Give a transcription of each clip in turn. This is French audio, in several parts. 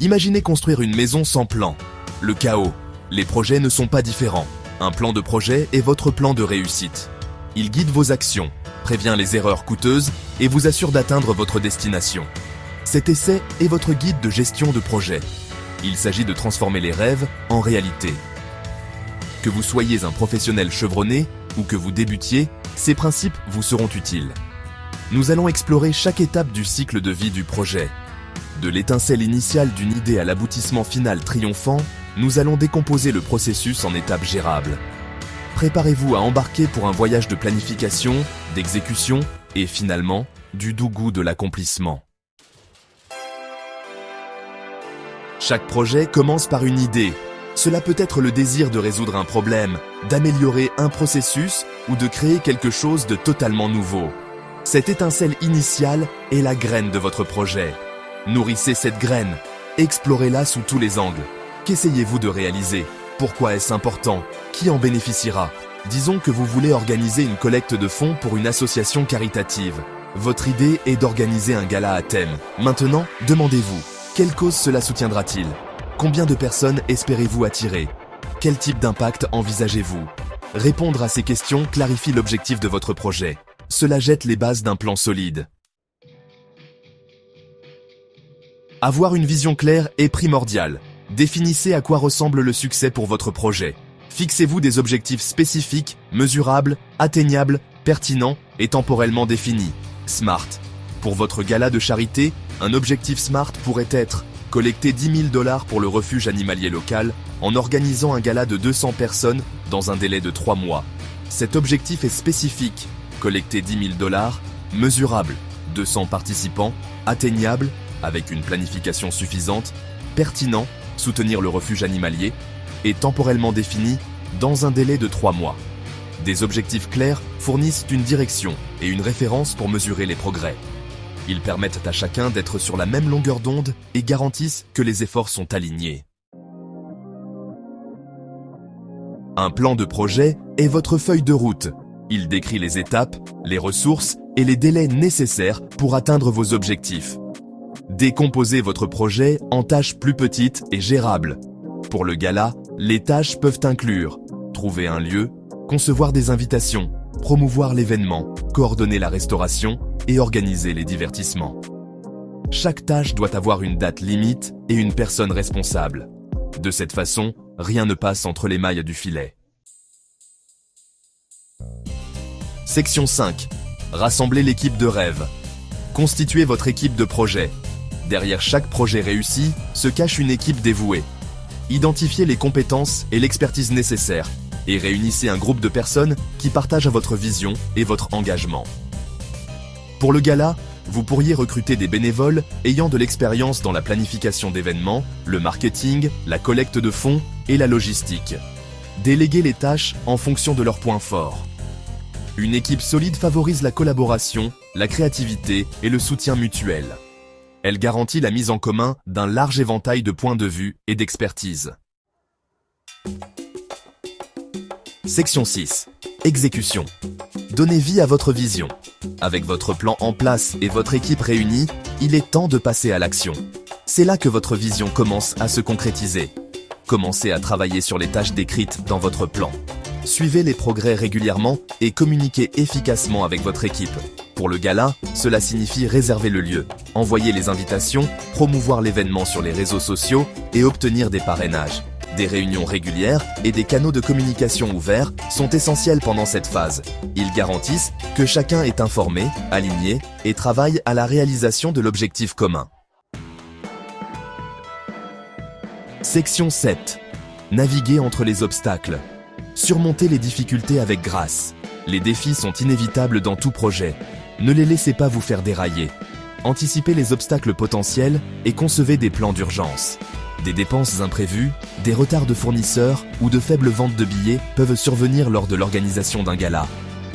Imaginez construire une maison sans plan. Le chaos. Les projets ne sont pas différents. Un plan de projet est votre plan de réussite. Il guide vos actions, prévient les erreurs coûteuses et vous assure d'atteindre votre destination. Cet essai est votre guide de gestion de projet. Il s'agit de transformer les rêves en réalité. Que vous soyez un professionnel chevronné ou que vous débutiez, ces principes vous seront utiles. Nous allons explorer chaque étape du cycle de vie du projet. De l'étincelle initiale d'une idée à l'aboutissement final triomphant, nous allons décomposer le processus en étapes gérables. Préparez-vous à embarquer pour un voyage de planification, d'exécution et finalement, du doux goût de l'accomplissement. Chaque projet commence par une idée. Cela peut être le désir de résoudre un problème, d'améliorer un processus ou de créer quelque chose de totalement nouveau. Cette étincelle initiale est la graine de votre projet. Nourrissez cette graine, explorez-la sous tous les angles. Qu'essayez-vous de réaliser? Pourquoi est-ce important? Qui en bénéficiera? Disons que vous voulez organiser une collecte de fonds pour une association caritative. Votre idée est d'organiser un gala à thème. Maintenant, demandez-vous, quelle cause cela soutiendra-t-il? Combien de personnes espérez-vous attirer? Quel type d'impact envisagez-vous? Répondre à ces questions clarifie l'objectif de votre projet. Cela jette les bases d'un plan solide. Avoir une vision claire est primordial. Définissez à quoi ressemble le succès pour votre projet. Fixez-vous des objectifs spécifiques, mesurables, atteignables, pertinents et temporellement définis. SMART. Pour votre gala de charité, un objectif SMART pourrait être collecter 10 000 $ pour le refuge animalier local en organisant un gala de 200 personnes dans un délai de 3 mois. Cet objectif est spécifique. Collecter 10 000 $, mesurable, 200 participants, atteignable, avec une planification suffisante, pertinent, soutenir le refuge animalier, et temporellement défini, dans un délai de 3 mois. Des objectifs clairs fournissent une direction et une référence pour mesurer les progrès. Ils permettent à chacun d'être sur la même longueur d'onde et garantissent que les efforts sont alignés. Un plan de projet est votre feuille de route. Il décrit les étapes, les ressources et les délais nécessaires pour atteindre vos objectifs. Décomposez votre projet en tâches plus petites et gérables. Pour le gala, les tâches peuvent inclure trouver un lieu, concevoir des invitations, promouvoir l'événement, coordonner la restauration et organiser les divertissements. Chaque tâche doit avoir une date limite et une personne responsable. De cette façon, rien ne passe entre les mailles du filet. Section 5. Rassemblez l'équipe de rêve. Constituez votre équipe de projet. Derrière chaque projet réussi se cache une équipe dévouée. Identifiez les compétences et l'expertise nécessaires et réunissez un groupe de personnes qui partagent votre vision et votre engagement. Pour le gala, vous pourriez recruter des bénévoles ayant de l'expérience dans la planification d'événements, le marketing, la collecte de fonds et la logistique. Déléguez les tâches en fonction de leurs points forts. Une équipe solide favorise la collaboration, la créativité et le soutien mutuel. Elle garantit la mise en commun d'un large éventail de points de vue et d'expertise. Section 6. Exécution. Donnez vie à votre vision. Avec votre plan en place et votre équipe réunie, il est temps de passer à l'action. C'est là que votre vision commence à se concrétiser. Commencez à travailler sur les tâches décrites dans votre plan. Suivez les progrès régulièrement et communiquez efficacement avec votre équipe. Pour le gala, cela signifie réserver le lieu, envoyer les invitations, promouvoir l'événement sur les réseaux sociaux et obtenir des parrainages. Des réunions régulières et des canaux de communication ouverts sont essentiels pendant cette phase. Ils garantissent que chacun est informé, aligné et travaille à la réalisation de l'objectif commun. Section 7. Naviguer entre les obstacles. Surmontez les difficultés avec grâce. Les défis sont inévitables dans tout projet. Ne les laissez pas vous faire dérailler. Anticipez les obstacles potentiels et concevez des plans d'urgence. Des dépenses imprévues, des retards de fournisseurs ou de faibles ventes de billets peuvent survenir lors de l'organisation d'un gala.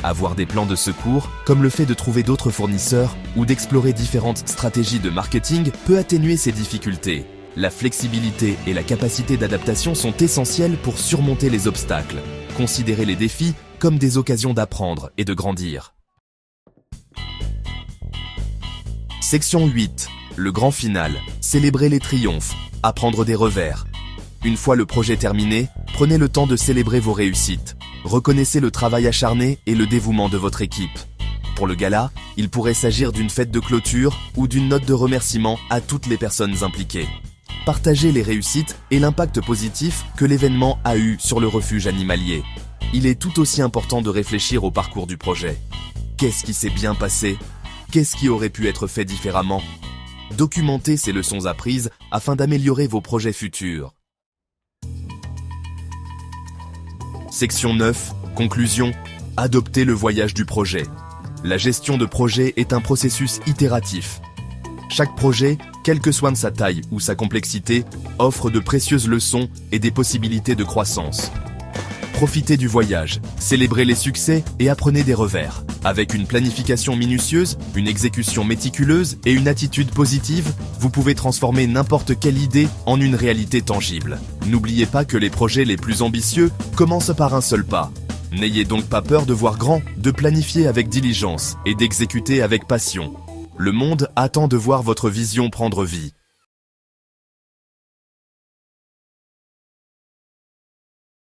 Avoir des plans de secours, comme le fait de trouver d'autres fournisseurs ou d'explorer différentes stratégies de marketing, peut atténuer ces difficultés. La flexibilité et la capacité d'adaptation sont essentielles pour surmonter les obstacles. Considérez les défis comme des occasions d'apprendre et de grandir. Section 8. Le grand final. Célébrez les triomphes. à prendre des revers. Une fois le projet terminé, prenez le temps de célébrer vos réussites. Reconnaissez le travail acharné et le dévouement de votre équipe. Pour le gala, il pourrait s'agir d'une fête de clôture ou d'une note de remerciement à toutes les personnes impliquées. Partagez les réussites et l'impact positif que l'événement a eu sur le refuge animalier. Il est tout aussi important de réfléchir au parcours du projet. Qu'est-ce qui s'est bien passé? Qu'est-ce qui aurait pu être fait différemment? Documentez ces leçons apprises afin d'améliorer vos projets futurs. Section 9. Conclusion. Adoptez le voyage du projet. La gestion de projet est un processus itératif. Chaque projet, quelle que soit sa taille ou sa complexité, offre de précieuses leçons et des possibilités de croissance. Profitez du voyage, célébrez les succès et apprenez des revers. Avec une planification minutieuse, une exécution méticuleuse et une attitude positive, vous pouvez transformer n'importe quelle idée en une réalité tangible. N'oubliez pas que les projets les plus ambitieux commencent par un seul pas. N'ayez donc pas peur de voir grand, de planifier avec diligence et d'exécuter avec passion. Le monde attend de voir votre vision prendre vie.